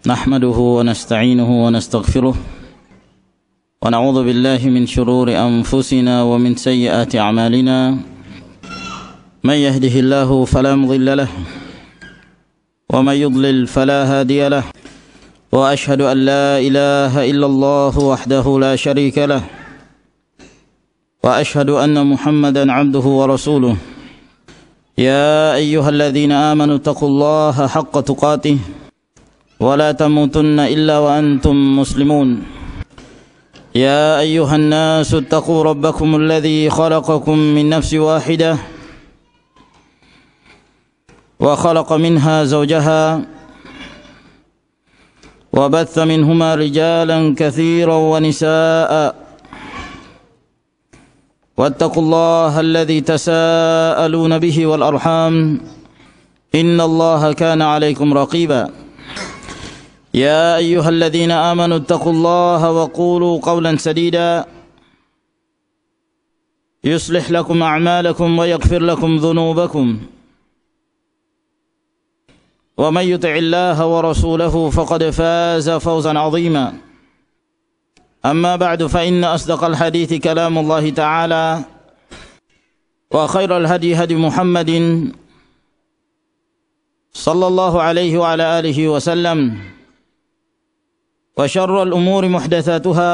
نحمده ونستعينه ونستغفره ونعوذ بالله من شرور أنفسنا ومن سيئات أعمالنا من يهده الله فلا مضل له ومن يضلل فلا هادي له وأشهد أن لا إله إلا الله وحده لا شريك له وأشهد أن محمدا عبده ورسوله يا أيها الذين آمنوا اتقوا الله حق تقاته ولا تموتن إلا وأنتم مسلمون يا أيها الناس اتقوا ربكم الذي خلقكم من نفس واحدة وخلق منها زوجها وبث منهما رجالا كثيرا ونساء واتقوا الله الذي تساءلون به والأرحام إن الله كان عليكم رقيبا يا أيها الذين آمنوا اتقوا الله وقولوا قولا سديدا يصلح لكم أعمالكم ويغفر لكم ذنوبكم ومن يطع الله ورسوله فقد فاز فوزا عظيما أما بعد فإن أصدق الحديث كلام الله تعالى وخير الهدي هدي محمد صلى الله عليه وعلى آله وسلم وشر الأمور محدثاتها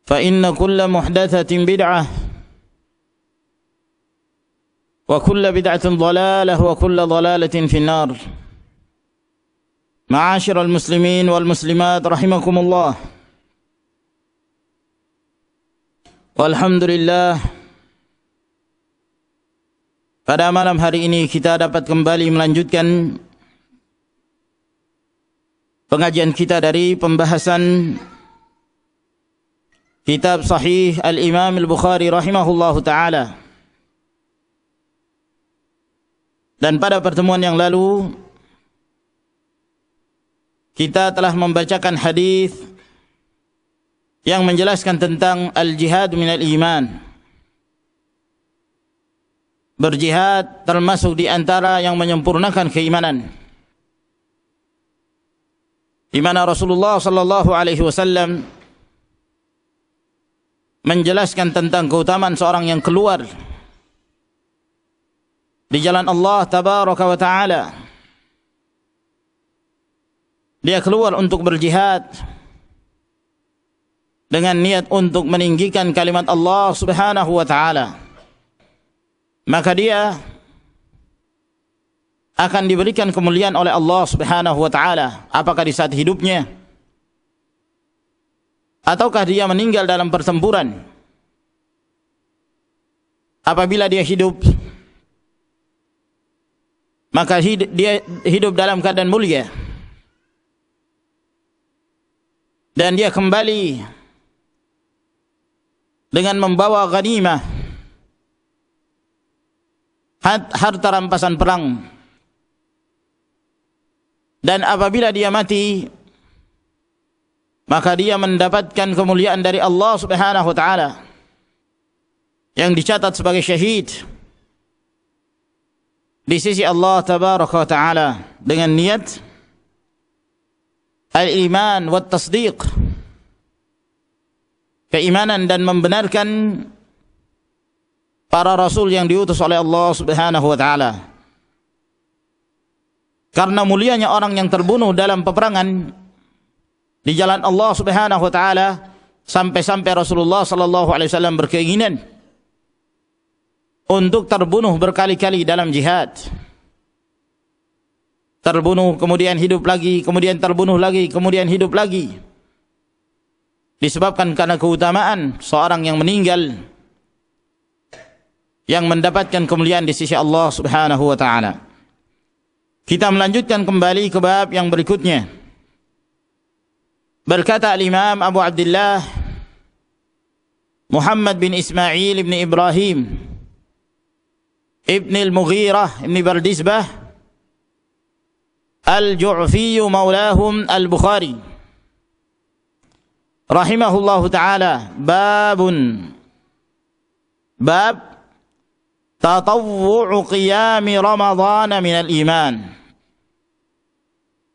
فإن كل محدثة بدعة وكل بدعة ضلالة وكل ضلالة في النار. معاشر المسلمين والمسلمات رحمكم الله. Walhamdulillah, pada malam hari ini kita dapat kembali melanjutkan pengajian kita dari pembahasan kitab Sahih Al-Imam Al-Bukhari rahimahullahu ta'ala. Dan pada pertemuan yang lalu kita telah membacakan hadis yang menjelaskan tentang al-jihad minal iman. Berjihad termasuk di antara yang menyempurnakan keimanan. Di mana Rasulullah sallallahu alaihi wasallam menjelaskan tentang keutamaan seorang yang keluar di jalan Allah tabaraka wa taala. Dia keluar untuk berjihad dengan niat untuk meninggikan kalimat Allah subhanahu wa ta'ala. Maka dia akan diberikan kemuliaan oleh Allah subhanahu wa ta'ala. Apakah di saat hidupnya ataukah dia meninggal dalam pertempuran. Apabila dia hidup, maka dia hidup dalam keadaan mulia. Dan dia kembali dengan membawa ghanimah, harta rampasan perang. Dan apabila dia mati, maka dia mendapatkan kemuliaan dari Allah subhanahu wa ta'ala yang dicatat sebagai syahid di sisi Allah tabaraka wa ta'ala dengan niat al-iman wa tasdiq, keimanan dan membenarkan para rasul yang diutus oleh Allah subhanahu wa ta'ala. Karena mulianya orang yang terbunuh dalam peperangan di jalan Allah subhanahu wa ta'ala, sampai-sampai Rasulullah sallallahu alaihi wasallam berkeinginan untuk terbunuh berkali-kali dalam jihad. Terbunuh, kemudian hidup lagi, kemudian terbunuh lagi, kemudian hidup lagi. Disebabkan karena keutamaan seorang yang meninggal yang mendapatkan kemuliaan di sisi Allah subhanahu wa ta'ala. Kita melanjutkan kembali ke bab yang berikutnya. Berkata al-Imam Abu Abdullah Muhammad bin Ismail ibn Ibrahim ibn al-Mughirah ibn Bardisbah al-Ju'fi maulahum al-Bukhari rahimahullahu ta'ala. Bab tatawwu'u qiyami Ramadhan minal iman.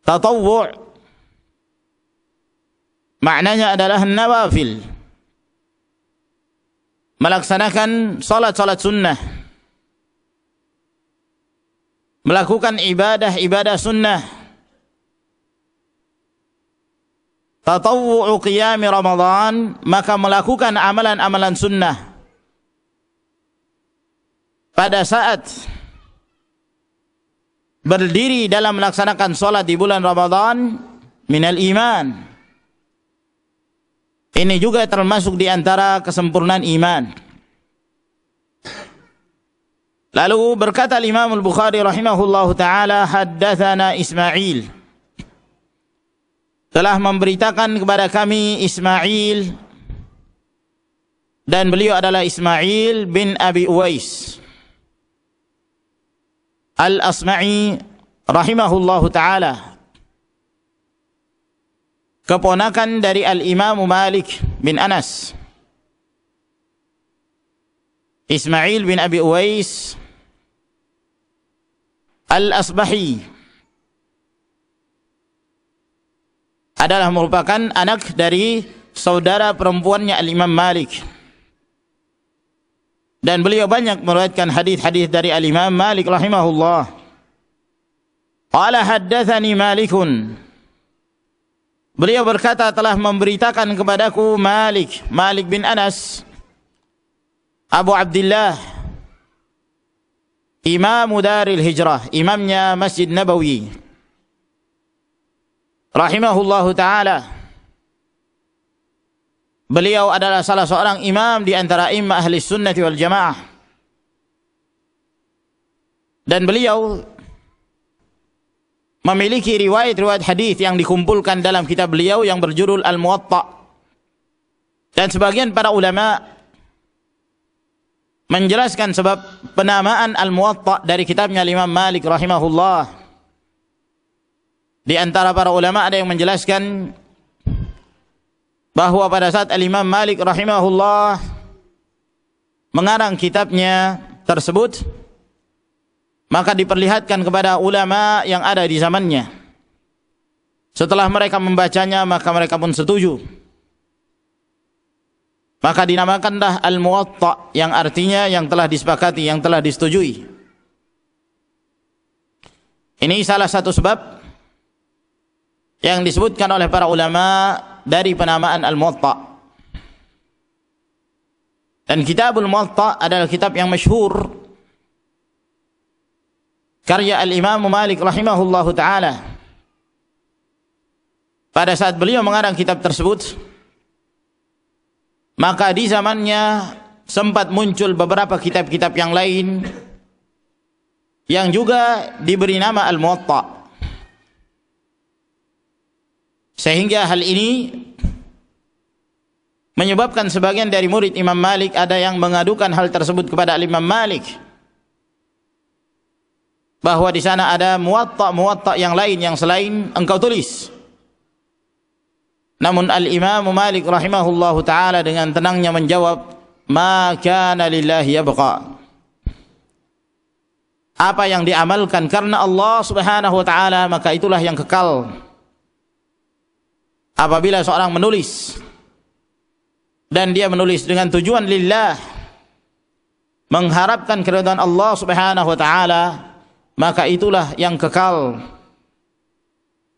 tatawwu' maknanya adalah nawafil, melaksanakan salat-salat sunnah, melakukan ibadah-ibadah sunnah. Tatawwu' qiyam Ramadan, maka melakukan amalan-amalan sunnah pada saat berdiri dalam melaksanakan salat di bulan Ramadan minal iman. Ini juga termasuk di antara kesempurnaan iman. Lalu berkata Imam Al-Bukhari rahimahullahu taala, haddatsana Ismail, telah memberitakan kepada kami Ismail, dan beliau adalah Ismail bin Abi Uwais Al-Asma'i rahimahullahu taala, keponakan dari Al-Imam Malik bin Anas. Ismail bin Abi Uwais Al-Asbahi adalah merupakan anak dari saudara perempuannya Al-Imam Malik, dan beliau banyak meriwayatkan hadis-hadis dari Al-Imam Malik rahimahullah. Qala haddatsani Malikun, beliau berkata telah memberitakan kepadaku Malik bin Anas Abu Abdullah, Imam Daril Hijrah, imamnya Masjid Nabawi rahimahullahu taala. Beliau adalah salah seorang imam di antara imam ahli sunnati wal jamaah, dan beliau memiliki riwayat-riwayat hadis yang dikumpulkan dalam kitab beliau yang berjudul Al-Muwatta. Dan sebagian para ulama menjelaskan sebab penamaan Al-Muwatta dari kitabnya Imam Malik rahimahullah. Di antara para ulama ada yang menjelaskan bahwa pada saat Al-Imam Malik rahimahullah mengarang kitabnya tersebut, maka diperlihatkan kepada ulama yang ada di zamannya. Setelah mereka membacanya, maka mereka pun setuju. Maka dinamakanlah Al-Muwatta, yang artinya yang telah disepakati, yang telah disetujui. Ini salah satu sebab yang disebutkan oleh para ulama dari penamaan Al-Muwatta. Dan Kitabul Muwatta adalah kitab yang masyhur, karya Al-Imam Malik rahimahullahu taala. Pada saat beliau mengarang kitab tersebut, maka di zamannya sempat muncul beberapa kitab-kitab yang lain yang juga diberi nama Al-Muwatta. Sehingga hal ini menyebabkan sebagian dari murid Imam Malik ada yang mengadukan hal tersebut kepada Imam Malik, bahwa di sana ada muwatta yang lain yang selain engkau tulis. Namun Al-Imam Malik rahimahullahu taala dengan tenangnya menjawab, ma kana lillahi yabqa. Apa yang diamalkan karena Allah Subhanahu wa taala, maka itulah yang kekal. Apabila seorang menulis dan dia menulis dengan tujuan lillah, mengharapkan keridhaan Allah Subhanahu wa taala, maka itulah yang kekal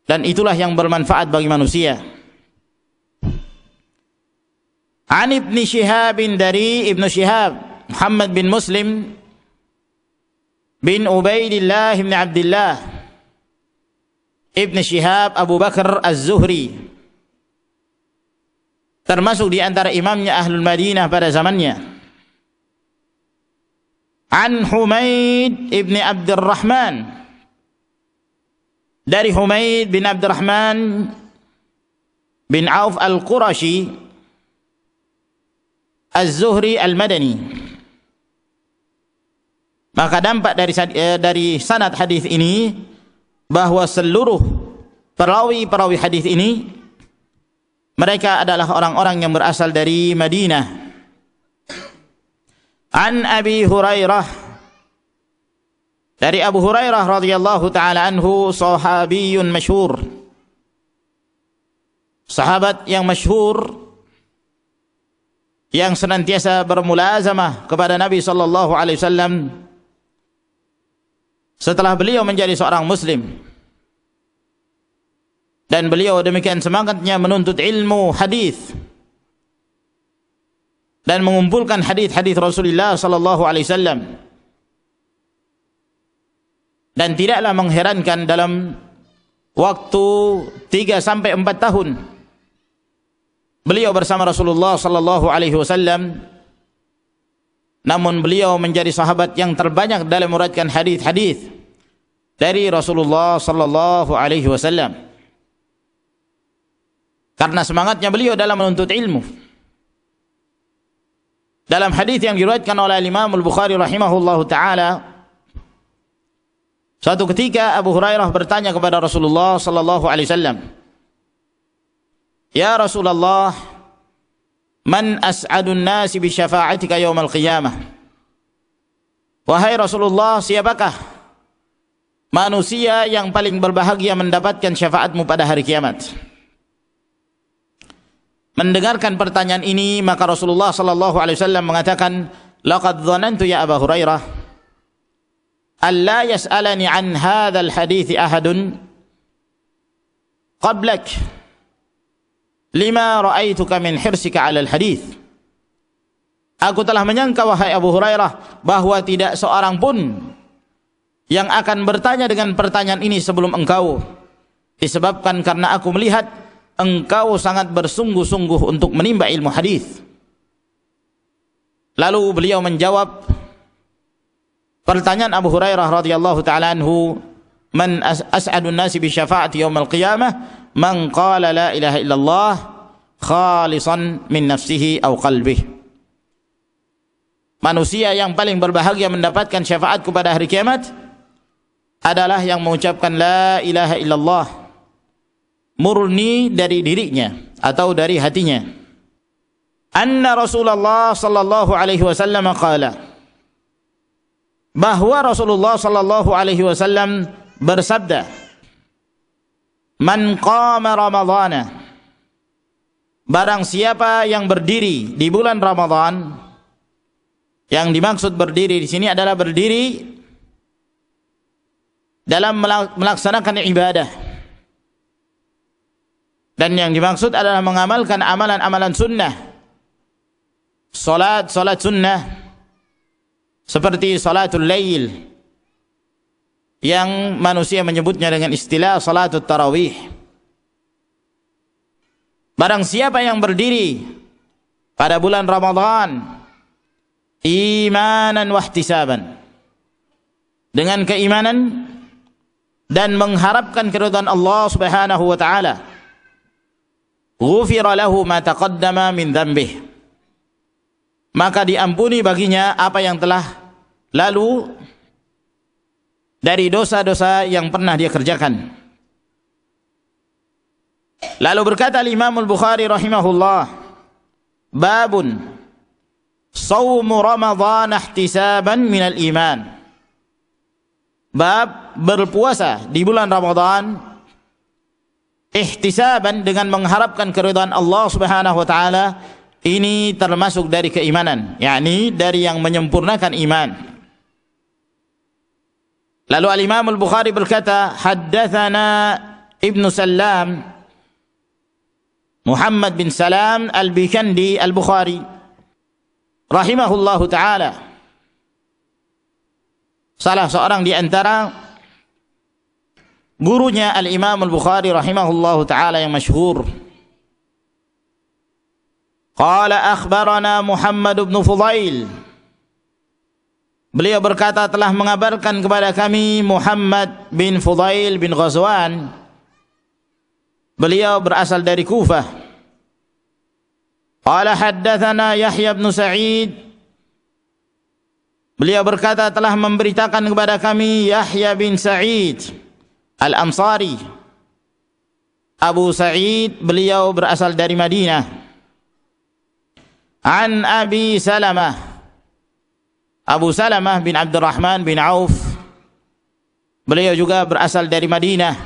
dan itulah yang bermanfaat bagi manusia. An Ibn Shihab, dari Ibn Shihab Muhammad bin Muslim bin Ubaidillah bin Abdullah Ibn Shihab Abu Bakar Az-Zuhri, termasuk di antara imamnya Ahlul Madinah pada zamannya. An Humaid ibn Abdurrahman, dari Humaid bin Abdurrahman bin Auf Al-Qurashi Az-Zuhri Al-Madani. Maka dampak dari sanad hadis ini bahwa seluruh perawi-perawi hadis ini mereka adalah orang-orang yang berasal dari Madinah. An Abi Hurairah, Dari Abu Hurairah radhiyallahu taala anhu, sahabiyun masyhur, sahabat yang masyhur yang senantiasa bermulazamah kepada Nabi sallallahu alaihi wasallam setelah beliau menjadi seorang muslim, dan beliau demikian semangatnya menuntut ilmu hadis dan mengumpulkan hadis-hadis Rasulullah sallallahu alaihi wasallam. Dan tidaklah mengherankan dalam waktu 3 sampai 4 tahun beliau bersama Rasulullah sallallahu alaihi wasallam, namun beliau menjadi sahabat yang terbanyak dalam meriwayatkan hadis-hadis dari Rasulullah sallallahu alaihi wasallam karena semangatnya beliau dalam menuntut ilmu. Dalam hadis yang diriwayatkan oleh Imam Al-Bukhari rahimahullahu taala, suatu ketika Abu Hurairah bertanya kepada Rasulullah sallallahu alaihi wasallam, "Ya Rasulullah, man as'adun nasi bi syafa'atika yaumal qiyamah?" Wahai Rasulullah, siapakah manusia yang paling berbahagia mendapatkan syafaatmu pada hari kiamat? Mendengarkan pertanyaan ini, maka Rasulullah sallallahu alaihi wasallam mengatakan, "Laqad dhanantu ya Abu Hurairah alla yas'alani an hadzal hadits ahadun qablak lima ra'aituka min hirsika 'alal hadits." Aku telah menyangka wahai Abu Hurairah bahwa tidak seorang pun yang akan bertanya dengan pertanyaan ini sebelum engkau, disebabkan karena aku melihat engkau sangat bersungguh-sungguh untuk menimba ilmu hadis. Lalu beliau menjawab pertanyaan Abu Hurairah radhiyallahu taala anhu, "Man as'adun nasi bi syafa'ati yaumil qiyamah man qala la ilaha illallah khalisan min nafsihi aw qalbihi." Manusia yang paling berbahagia mendapatkan syafaatku pada hari kiamat adalah yang mengucapkan la ilaha illallah murni dari dirinya atau dari hatinya. Anna Rasulullah sallallahu alaihi wasallam qala, bahwa Rasulullah sallallahu alaihi wasallam bersabda, "Man qama Ramadhana," barang siapa yang berdiri di bulan Ramadan. Yang dimaksud berdiri di sini adalah berdiri dalam melaksanakan ibadah. Dan yang dimaksud adalah mengamalkan amalan-amalan sunnah, salat sunnah, seperti salatul lail yang manusia menyebutnya dengan istilah salatul tarawih. Barang siapa yang berdiri pada bulan Ramadan imanan wahtisaban, dengan keimanan dan mengharapkan keridhaan Allah Subhanahu wa taala, ghufira lahu ma taqaddama min dhanbih, maka diampuni baginya apa yang telah lalu dari dosa-dosa yang pernah dia kerjakan. Lalu berkata Imam Al-Bukhari rahimahullah, babun shaumu Ramadhan ihtisaban minal iman. Bab berpuasa di bulan Ramadan ihtisaban, dengan mengharapkan keridhaan Allah Subhanahu wa taala, ini termasuk dari keimanan, yakni dari yang menyempurnakan iman. Lalu Al-Imam Al-Bukhari berkata, haddatsana Ibnu Salam, Muhammad bin Salam Al-Bikandi Al-Bukhari rahimahullahu taala, salah seorang di antara gurunya Al-Imam Al-Bukhari rahimahullahu taala yang masyhur. Qala akhbarana Muhammad bin Fudail, beliau berkata telah mengabarkan kepada kami Muhammad bin Fudail bin Ghazwan, beliau berasal dari Kufah. Qala haddatsana Yahya bin Sa'id, beliau berkata telah memberitakan kepada kami Yahya bin Sa'id Al-Ansari. Abu Sa'id beliau berasal dari Madinah. An Abi Salamah, Abu Salamah bin Abdurrahman bin Auf Beliau juga berasal dari Madinah,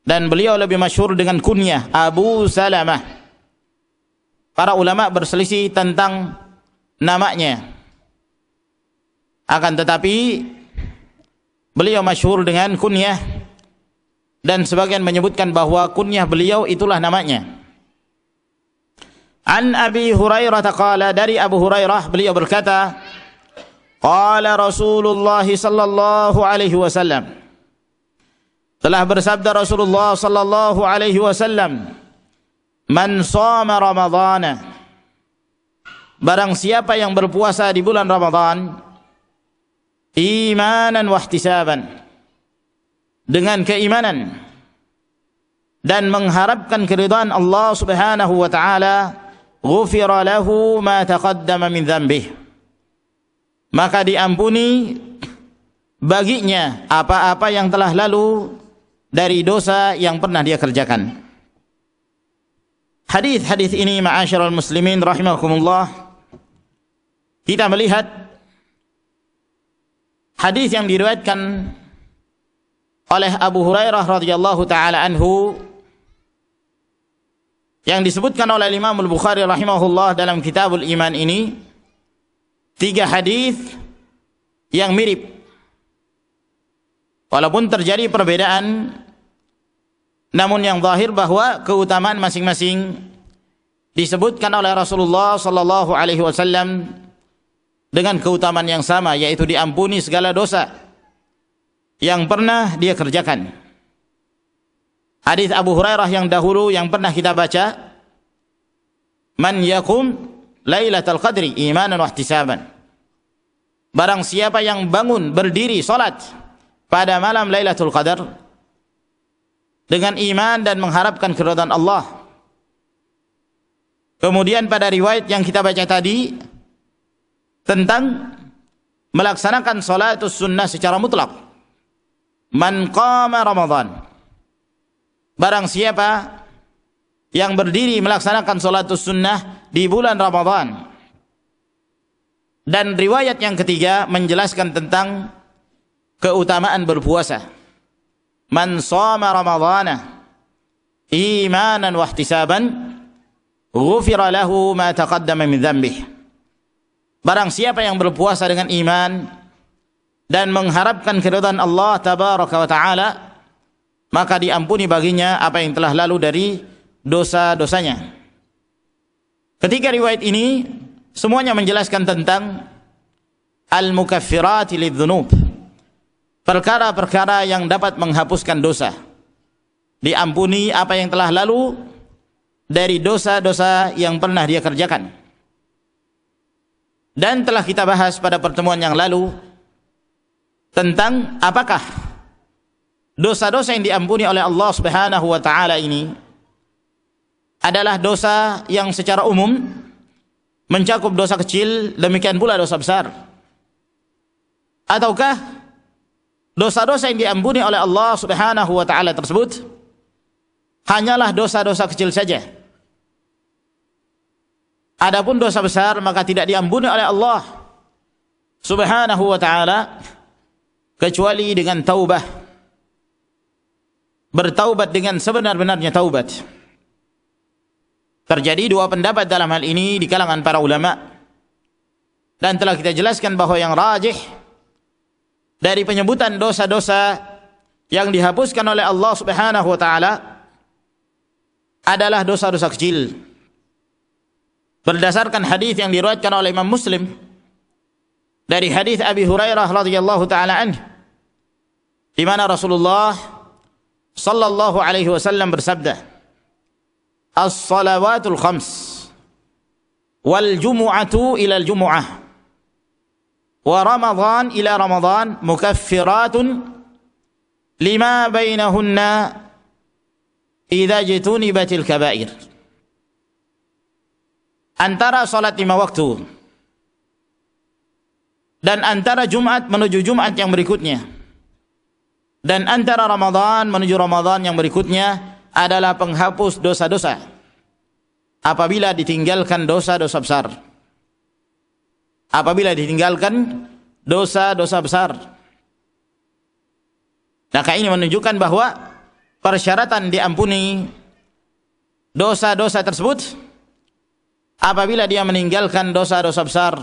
dan beliau lebih masyhur dengan kunyah Abu Salamah. Para ulama berselisih tentang namanya, akan tetapi beliau masyhur dengan kunyah, dan sebagian menyebutkan bahwa kunyah beliau itulah namanya. An Abi Hurairah qala, dari Abu Hurairah beliau berkata, qala Rasulullah sallallahu alaihi wasallam, telah bersabda Rasulullah sallallahu alaihi wasallam, man shoma ramadhana, barang siapa yang berpuasa di bulan Ramadan, imanan wa ihtisaban, dengan keimanan dan mengharapkan keridhaan Allah Subhanahu wa taala, ghufira lahu ma taqaddama min dzambihi, maka diampuni baginya apa-apa yang telah lalu dari dosa yang pernah dia kerjakan. Hadis-hadis ini ma'asyiral muslimin rahimakumullah, kita melihat hadis yang diriwayatkan oleh Abu Hurairah radhiyallahu taala anhu, yang disebutkan oleh Imam Al-Bukhari rahimahullah dalam Kitabul Iman ini, 3 hadis yang mirip, walaupun terjadi perbedaan, namun yang zahir bahwa keutamaan masing-masing disebutkan oleh Rasulullah sallallahu alaihi wasallam dengan keutamaan yang sama, yaitu diampuni segala dosa yang pernah dia kerjakan. Hadis Abu Hurairah yang dahulu yang pernah kita baca, man yakum lailatul qadri imanan wa ihtisaban, barang siapa yang bangun berdiri salat pada malam Lailatul Qadar dengan iman dan mengharapkan keridhaan Allah. Kemudian pada riwayat yang kita baca tadi tentang melaksanakan salatus sunnah secara mutlak, man qama Ramadan, barang siapa yang berdiri melaksanakan salatus sunnah di bulan Ramadan. Dan riwayat yang ketiga menjelaskan tentang keutamaan berpuasa, man shoma ramadhana imanan wa ihtisaban ghufira lahu ma taqaddama min dzambihi, barang siapa yang berpuasa dengan iman dan mengharapkan keridhaan Allah tabaraka wa taala, maka diampuni baginya apa yang telah lalu dari dosa-dosanya. Ketiga riwayat ini semuanya menjelaskan tentang al-mukaffirati lidz-dzunub, perkara-perkara yang dapat menghapuskan dosa. Diampuni apa yang telah lalu dari dosa-dosa yang pernah dia kerjakan. Dan telah kita bahas pada pertemuan yang lalu tentang apakah dosa-dosa yang diampuni oleh Allah Subhanahu wa taala ini adalah dosa yang secara umum mencakup dosa kecil, demikian pula dosa besar, ataukah dosa-dosa yang diampuni oleh Allah Subhanahu wa taala tersebut hanyalah dosa-dosa kecil saja. Adapun dosa besar maka tidak diampuni oleh Allah Subhanahu wa taala kecuali dengan taubah, bertaubat dengan sebenar-benarnya taubat. Terjadi 2 pendapat dalam hal ini di kalangan para ulama, dan telah kita jelaskan bahwa yang rajih dari penyebutan dosa-dosa yang dihapuskan oleh Allah Subhanahu wa taala adalah dosa-dosa kecil. Berdasarkan hadis yang diriwayatkan oleh Imam Muslim dari hadis Abi Hurairah radhiyallahu taala anhu, di mana Rasulullah sallallahu alaihi wasallam bersabda, as-salawatul khams wal jumu'atu ila al-jumu'ah wa Ramadan ila Ramadan mukaffiratun lima bainahunna idza jtunibatil kaba'ir. Antara salat 5 waktu dan antara Jumat menuju Jumat yang berikutnya dan antara Ramadan menuju Ramadan yang berikutnya adalah penghapus dosa-dosa apabila ditinggalkan dosa-dosa besar. Apabila ditinggalkan dosa-dosa besar. Maka ini menunjukkan bahwa persyaratan diampuni dosa-dosa tersebut apabila dia meninggalkan dosa-dosa besar.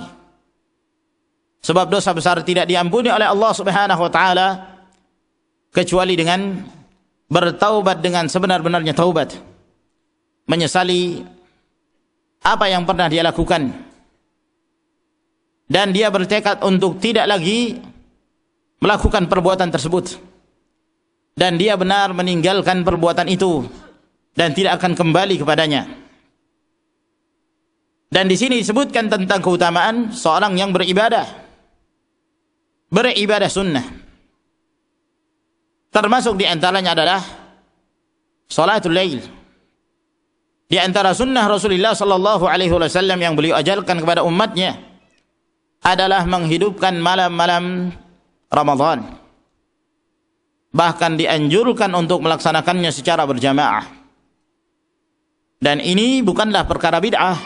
Sebab dosa besar tidak diampuni oleh Allah Subhanahu wa taala kecuali dengan bertaubat dengan sebenar-benarnya taubat, menyesali apa yang pernah dia lakukan, dan dia bertekad untuk tidak lagi melakukan perbuatan tersebut, dan dia benar meninggalkan perbuatan itu dan tidak akan kembali kepadanya. Dan di sini disebutkan tentang keutamaan seorang yang beribadah sunnah. Termasuk di antaranya adalah salatul lail. Di antara sunnah Rasulullah sallallahu alaihi wasallam yang beliau ajarkan kepada umatnya adalah menghidupkan malam-malam Ramadan. Bahkan dianjurkan untuk melaksanakannya secara berjamaah. Dan ini bukanlah perkara bid'ah.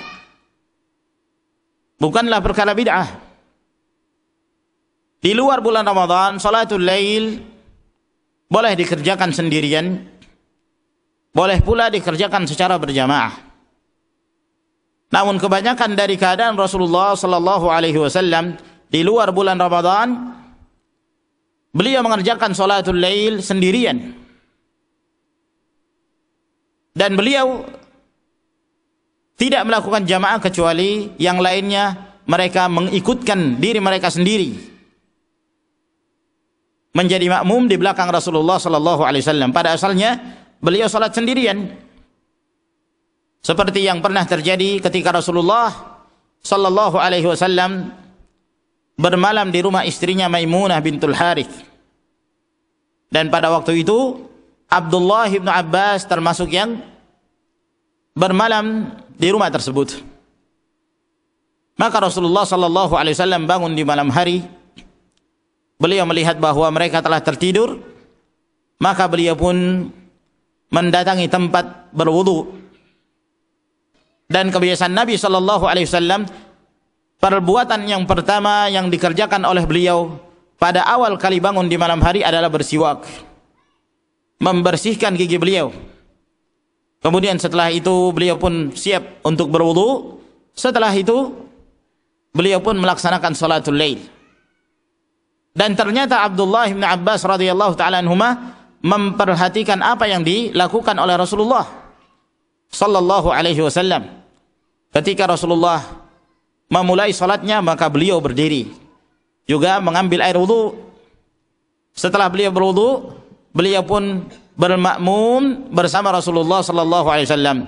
Di luar bulan Ramadan, salatul lail boleh dikerjakan sendirian, boleh pula dikerjakan secara berjamaah. Namun kebanyakan dari keadaan Rasulullah sallallahu alaihi wasallam di luar bulan Ramadan, beliau mengerjakan salatul lail sendirian. Dan beliau tidak melakukan jamaah kecuali yang lainnya mereka mengikutkan diri mereka sendiri, menjadi makmum di belakang Rasulullah sallallahu alaihi wasallam. Pada asalnya beliau salat sendirian, seperti yang pernah terjadi ketika Rasulullah sallallahu alaihi wasallam bermalam di rumah istrinya Maimunah bintul Harith. Dan pada waktu itu Abdullah bin Abbas termasuk yang bermalam di rumah tersebut. Maka Rasulullah sallallahu alaihi wasallam bangun di malam hari. Beliau melihat bahwa mereka telah tertidur, maka beliau pun mendatangi tempat berwudu. Dan kebiasaan Nabi sallallahu alaihi wasallam, perbuatan yang pertama yang dikerjakan oleh beliau pada awal kali bangun di malam hari adalah bersiwak, membersihkan gigi beliau. Kemudian setelah itu beliau pun siap untuk berwudu. Setelah itu beliau pun melaksanakan salatul lail. Dan ternyata Abdullah bin Abbas radhiyallahu taala anhuma memperhatikan apa yang dilakukan oleh Rasulullah sallallahu alaihi wasallam. Ketika Rasulullah memulai salatnya, maka beliau berdiri juga mengambil air wudu. Setelah beliau berwudu, beliau pun bermakmum bersama Rasulullah sallallahu alaihi wasallam.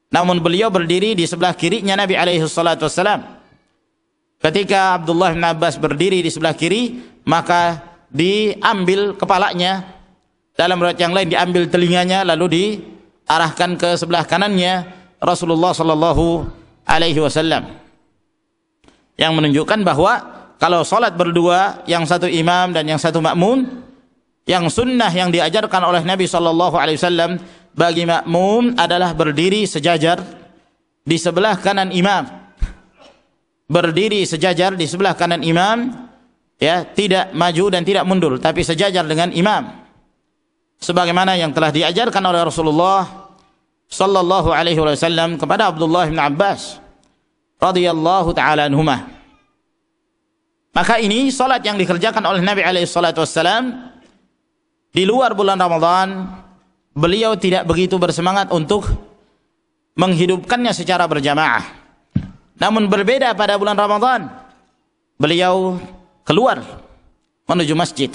Namun beliau berdiri di sebelah kirinya Nabi alaihi salatu wasallam. Ketika Abdullah bin Abbas berdiri di sebelah kiri, maka diambil kepalanya, dalam riwayat yang lain diambil telinganya, lalu diarahkan ke sebelah kanannya Rasulullah sallallahu alaihi wasallam. Yang menunjukkan bahwa kalau salat berdua, yang satu imam dan yang satu makmum, yang sunnah yang diajarkan oleh Nabi sallallahu alaihi wasallam bagi makmum adalah berdiri sejajar di sebelah kanan imam. Berdiri sejajar di sebelah kanan imam, ya, tidak maju dan tidak mundur, tapi sejajar dengan imam. Sebagaimana yang telah diajarkan oleh Rasulullah sallallahu alaihi wasallam kepada Abdullah bin Abbas radhiyallahu taala anhuma. Maka ini salat yang dikerjakan oleh Nabi alaihi salatu wasallam di luar bulan Ramadan. Beliau tidak begitu bersemangat untuk menghidupkannya secara berjamaah. Namun berbeda pada bulan Ramadan, beliau keluar menuju masjid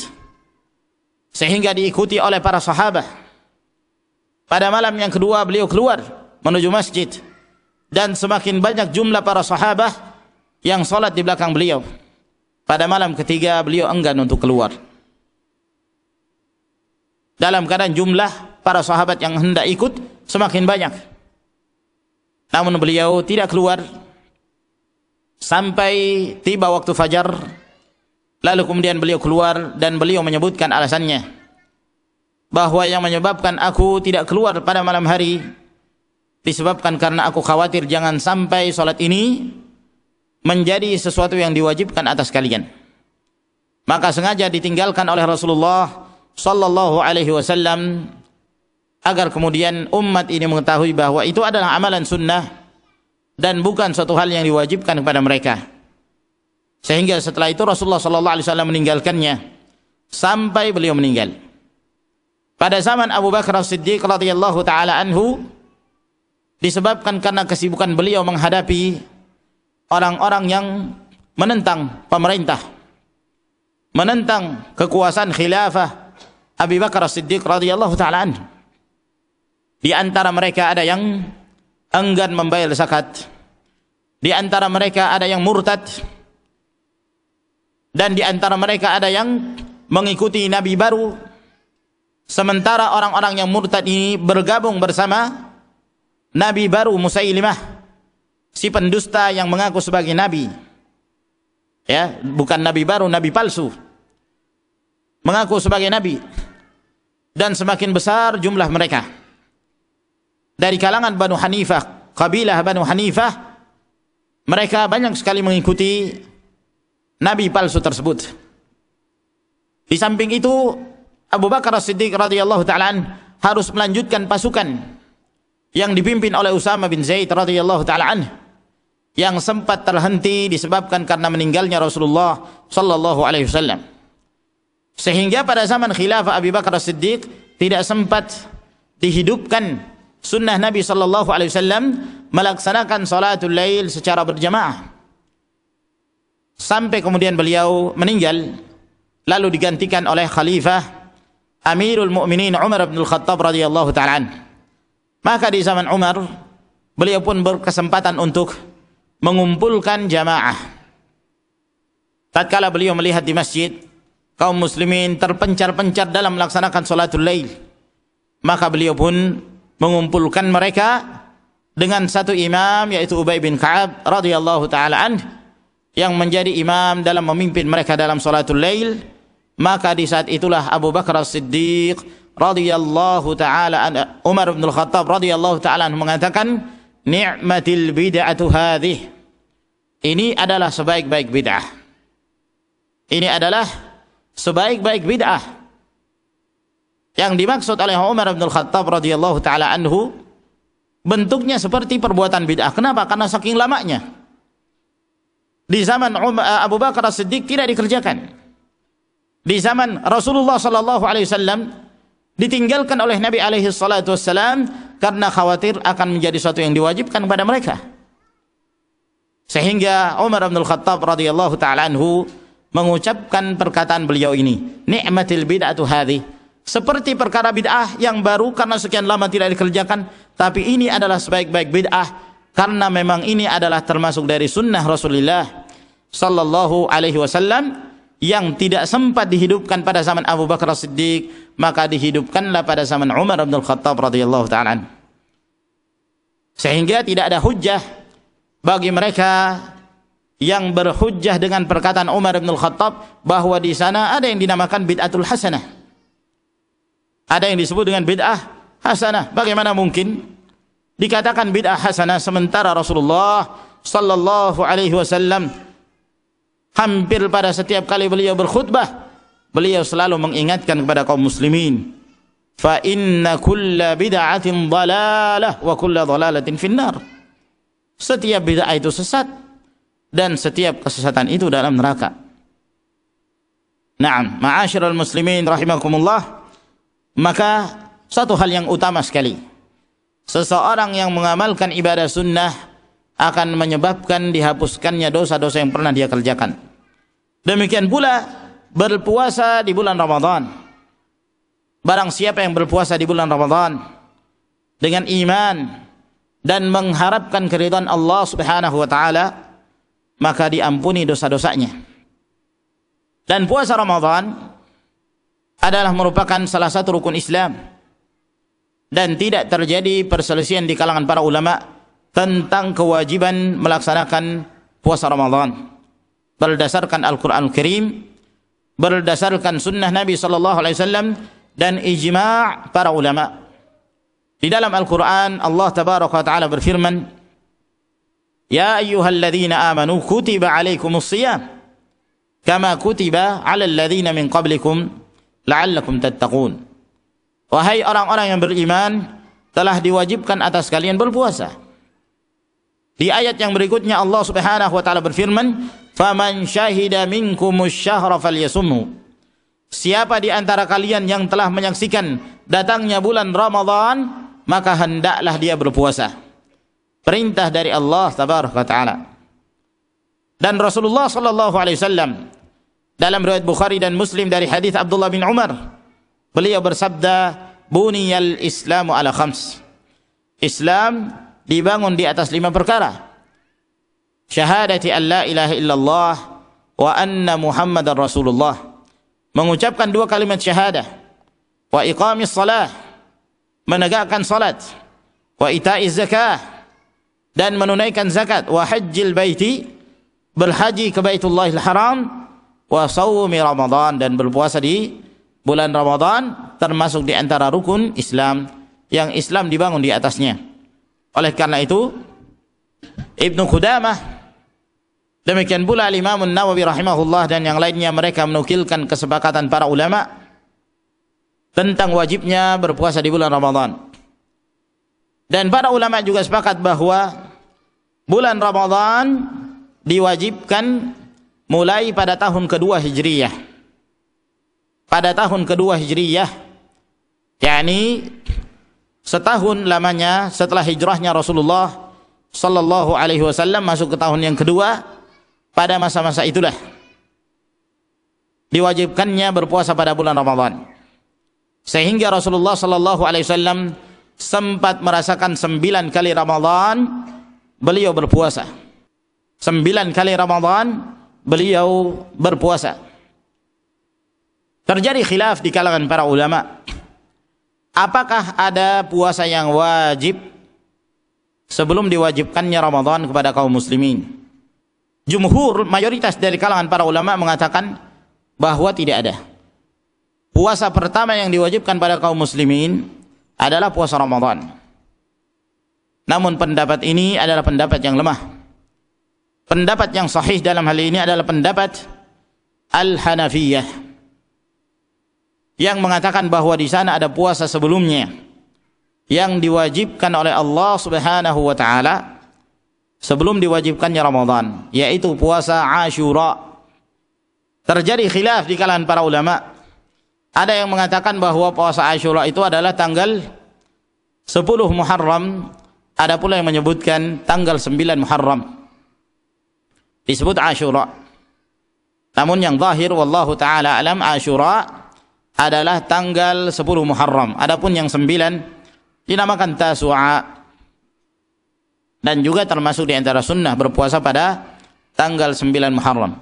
sehingga diikuti oleh para sahabat. Pada malam yang kedua beliau keluar menuju masjid, dan semakin banyak jumlah para sahabat yang salat di belakang beliau. Pada malam ketiga beliau enggan untuk keluar, dalam keadaan jumlah para sahabat yang hendak ikut semakin banyak. Namun beliau tidak keluar sampai tiba waktu fajar. Lalu kemudian beliau keluar dan beliau menyebutkan alasannya, bahwa yang menyebabkan aku tidak keluar pada malam hari disebabkan karena aku khawatir jangan sampai salat ini menjadi sesuatu yang diwajibkan atas kalian. Maka sengaja ditinggalkan oleh Rasulullah sallallahu alaihi wasallam agar kemudian umat ini mengetahui bahwa itu adalah amalan sunnah dan bukan suatu hal yang diwajibkan kepada mereka. Sehingga setelah itu Rasulullah sallallahu alaihi wasallam meninggalkannya sampai beliau meninggal. Pada zaman Abu Bakar As-Siddiq radhiyallahu taala anhu, disebabkan karena kesibukan beliau menghadapi orang-orang yang menentang pemerintah, menentang kekuasaan khilafah Abu Bakar As-Siddiq radhiyallahu taala anhu. Di antara mereka ada yang enggan membayar zakat, di antara mereka ada yang murtad, dan di antara mereka ada yang mengikuti nabi baru, sementara orang-orang yang murtad ini bergabung bersama nabi baru Musailimah, si pendusta yang mengaku sebagai nabi. Ya, bukan nabi baru, nabi palsu, mengaku sebagai nabi. Dan semakin besar jumlah mereka. Dari kalangan Banu Hanifah, kabilah Banu Hanifah, mereka banyak sekali mengikuti nabi palsu tersebut. Di samping itu, Abu Bakar As-Siddiq radhiyallahu ta'ala harus melanjutkan pasukan yang dipimpin oleh Usama bin Zaid radhiyallahu ta'ala anhu, yang sempat terhenti disebabkan karena meninggalnya Rasulullah sallallahu alaihi wasallam. Sehingga pada zaman khilafah Abu Bakar As-Siddiq tidak sempat dihidupkan sunnah Nabi sallallahu alaihi wasallam melaksanakan salatul lail secara berjamaah. Sampai kemudian beliau meninggal, lalu digantikan oleh khalifah Amirul Mukminin Umar bin Khattab radhiyallahu ta'ala anhu. Maka di zaman Umar, beliau pun berkesempatan untuk mengumpulkan jamaah. Tatkala beliau melihat di masjid kaum muslimin terpencar-pencar dalam melaksanakan salatul lail, maka beliau pun mengumpulkan mereka dengan satu imam, yaitu Ubay bin Ka'ab radhiyallahu ta'ala anhu, yang menjadi imam dalam memimpin mereka dalam salatul lail. Maka di saat itulah Abu Bakar As-Siddiq radhiyallahu ta'ala anhu, Umar bin Khattab radhiyallahu ta'ala anhu mengatakan, ni'matil bid'atu hadhih, ini adalah sebaik-baik bid'ah. Ini adalah sebaik-baik bid'ah. Yang dimaksud oleh Umar bin Khattab radhiyallahu ta'ala anhu bentuknya seperti perbuatan bid'ah. Kenapa? Karena saking lamanya. Di zaman Abu Bakar As-Siddiq tidak dikerjakan. Di zaman Rasulullah sallallahu alaihi wasallam ditinggalkan oleh Nabi alaihi salatu wassalam karena khawatir akan menjadi sesuatu yang diwajibkan kepada mereka. Sehingga Umar bin Khattab radhiyallahu ta'ala anhu mengucapkan perkataan beliau ini, ni'matil bid'atu hadhi, seperti perkara bid'ah yang baru karena sekian lama tidak dikerjakan, tapi ini adalah sebaik-baik bid'ah karena memang ini adalah termasuk dari sunnah Rasulullah sallallahu alaihi wasallam yang tidak sempat dihidupkan pada zaman Abu Bakar As-Siddiq, maka dihidupkanlah pada zaman Umar bin Khattab radhiyallahu ta'ala anhu. Sehingga tidak ada hujjah bagi mereka yang berhujjah dengan perkataan Umar bin Khattab bahwa di sana ada yang dinamakan bid'atul hasanah, ada yang disebut dengan bid'ah hasanah. Bagaimana mungkin dikatakan bid'ah hasanah sementara Rasulullah sallallahu alaihi wasallam hampir pada setiap kali beliau berkhutbah, beliau selalu mengingatkan kepada kaum muslimin, fa inna kulla bid'atin dhalalah wa kulla dhalalatin finnar. Setiap bid'ah itu sesat dan setiap kesesatan itu dalam neraka. Naam, ma'asyiral muslimin rahimakumullah. Maka satu hal yang utama sekali, seseorang yang mengamalkan ibadah sunnah akan menyebabkan dihapuskannya dosa-dosa yang pernah dia kerjakan. Demikian pula berpuasa di bulan Ramadan. Barang siapa yang berpuasa di bulan Ramadan dengan iman dan mengharapkan keridhaan Allah Subhanahu wa taala, maka diampuni dosa-dosanya. Dan puasa Ramadan adalah merupakan salah satu rukun Islam, dan tidak terjadi perselisihan di kalangan para ulama tentang kewajiban melaksanakan puasa Ramadan berdasarkan Al-Quran Al-Karim, berdasarkan sunnah Nabi SAW, dan ijma' para ulama. Di dalam Al-Quran Allah Tabaraka wa Ta'ala berfirman, ya ayyuhalladzina amanu kutiba alaikumus siyam kama kutiba alal ladzina min qablikum la'allakum tattaqun. Wahai orang-orang yang beriman, telah diwajibkan atas kalian berpuasa. Di ayat yang berikutnya Allah Subhanahu wa taala berfirman, "Faman syahida minkumus syahra falyasumhu." Siapa di antara kalian yang telah menyaksikan datangnya bulan Ramadan, maka hendaklah dia berpuasa. Perintah dari Allah tabaraka wa taala. Dan Rasulullah sallallahu alaihi wasallam dalam riwayat Bukhari dan Muslim dari hadis Abdullah bin Umar, beliau bersabda, "Buniyal Islamu ala khams." Islam dibangun di atas 5 perkara. Syahadati an la ilaha illallah wa anna Muhammadar Rasulullah. Mengucapkan 2 kalimat syahadah. Wa iqamis salah, menegakkan salat. Wa ita'iz zakah, dan menunaikan zakat. Wa hajjil baiti, berhaji ke Baitullahil Haram. Wa sawmi Ramadan, dan berpuasa di bulan Ramadan, termasuk di antara rukun Islam yang Islam dibangun di atasnya. Oleh karena itu, Ibnu Qudamah, demikian pula Imam Nawawi rahimahullah dan yang lainnya, mereka menukilkan kesepakatan para ulama tentang wajibnya berpuasa di bulan Ramadan. Dan para ulama juga sepakat bahwa bulan Ramadan diwajibkan mulai pada tahun kedua Hijriyah. Pada tahun kedua Hijriyah, yakni setahun lamanya setelah hijrahnya Rasulullah sallallahu alaihi wasallam masuk ke tahun yang kedua. Pada masa-masa itulah diwajibkannya berpuasa pada bulan Ramadan. Sehingga Rasulullah sallallahu alaihi wasallam sempat merasakan 9 kali Ramadan beliau berpuasa. 9 kali Ramadan beliau berpuasa. Terjadi khilaf di kalangan para ulama. Apakah ada puasa yang wajib sebelum diwajibkannya Ramadan kepada kaum muslimin? Jumhur, mayoritas dari kalangan para ulama mengatakan bahwa tidak ada. Puasa pertama yang diwajibkan pada kaum muslimin adalah puasa Ramadan. Namun pendapat ini adalah pendapat yang lemah. Pendapat yang sahih dalam hal ini adalah pendapat Al-Hanafiyah, yang mengatakan bahwa di sana ada puasa sebelumnya yang diwajibkan oleh Allah Subhanahu wa taala sebelum diwajibkannya Ramadan, yaitu puasa Asyura. Terjadi khilaf di kalangan para ulama. Ada yang mengatakan bahwa puasa Asyura itu adalah tanggal 10 Muharram, ada pula yang menyebutkan tanggal 9 Muharram disebut Asyura. Namun yang zahir wallahu taala alam, Asyura adalah tanggal 10 Muharram. Adapun yang 9 dinamakan Tasu'a. Dan juga termasuk di antara sunnah berpuasa pada tanggal 9 Muharram.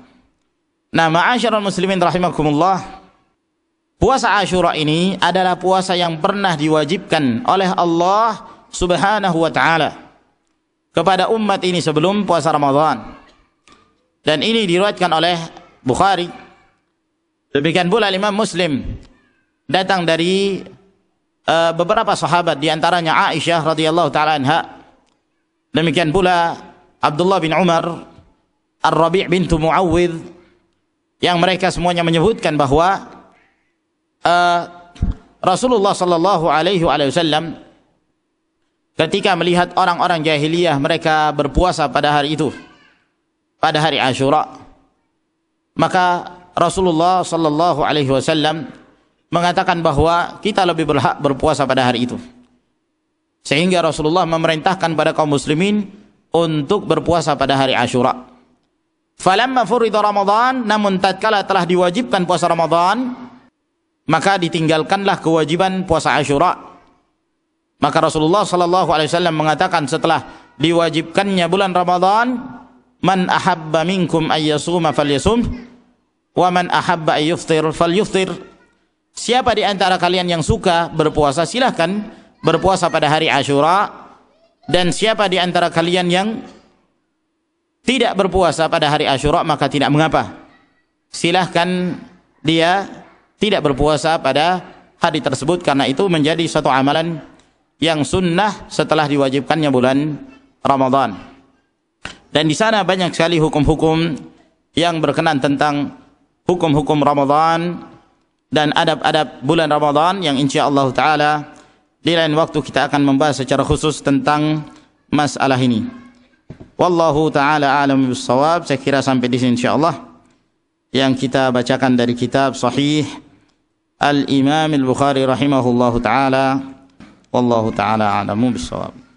Nah, ma'asyiral muslimin rahimakumullah, puasa Asyura ini adalah puasa yang pernah diwajibkan oleh Allah Subhanahu wa taala kepada umat ini sebelum puasa Ramadan. Dan ini diriwayatkan oleh Bukhari. Demikian pula Imam Muslim, datang dari beberapa sahabat, di antaranya Aisyah radhiyallahu taala anha. Demikian pula Abdullah bin Umar, Ar-Rabi' bintu Muawwidh, yang mereka semuanya menyebutkan bahwa Rasulullah sallallahu alaihi wasallam ketika melihat orang-orang jahiliyah mereka berpuasa pada hari itu, pada hari Asyura, maka Rasulullah sallallahu alaihi wasallam mengatakan bahwa kita lebih berhak berpuasa pada hari itu. Sehingga Rasulullah memerintahkan pada kaum muslimin untuk berpuasa pada hari Asyura. Falamma furida Ramadan, namun tatkala telah diwajibkan puasa Ramadan, maka ditinggalkanlah kewajiban puasa Asyura. Maka Rasulullah sallallahu alaihi wasallam mengatakan setelah diwajibkannya bulan Ramadan, man ahabba minkum ayyasuma falyasum wa man ahabba ayyuftir falyuftir. Siapa di antara kalian yang suka berpuasa, silahkan berpuasa pada hari Asyura, dan siapa di antara kalian yang tidak berpuasa pada hari Asyura maka tidak mengapa, silahkan dia tidak berpuasa pada hari tersebut, karena itu menjadi suatu amalan yang sunnah setelah diwajibkannya bulan Ramadan. Dan di sana banyak sekali hukum-hukum yang berkenan tentang hukum-hukum Ramadan, dan adab-adab bulan Ramadan yang insyaallah taala di lain waktu kita akan membahas secara khusus tentang masalah ini. Wallahu taala a'lam bissawab. Saya kira sampai di sini insyaallah yang kita bacakan dari kitab Sahih Al-Imam Al-Bukhari rahimahullahu taala. Wallahu taala a'lamu bissawab.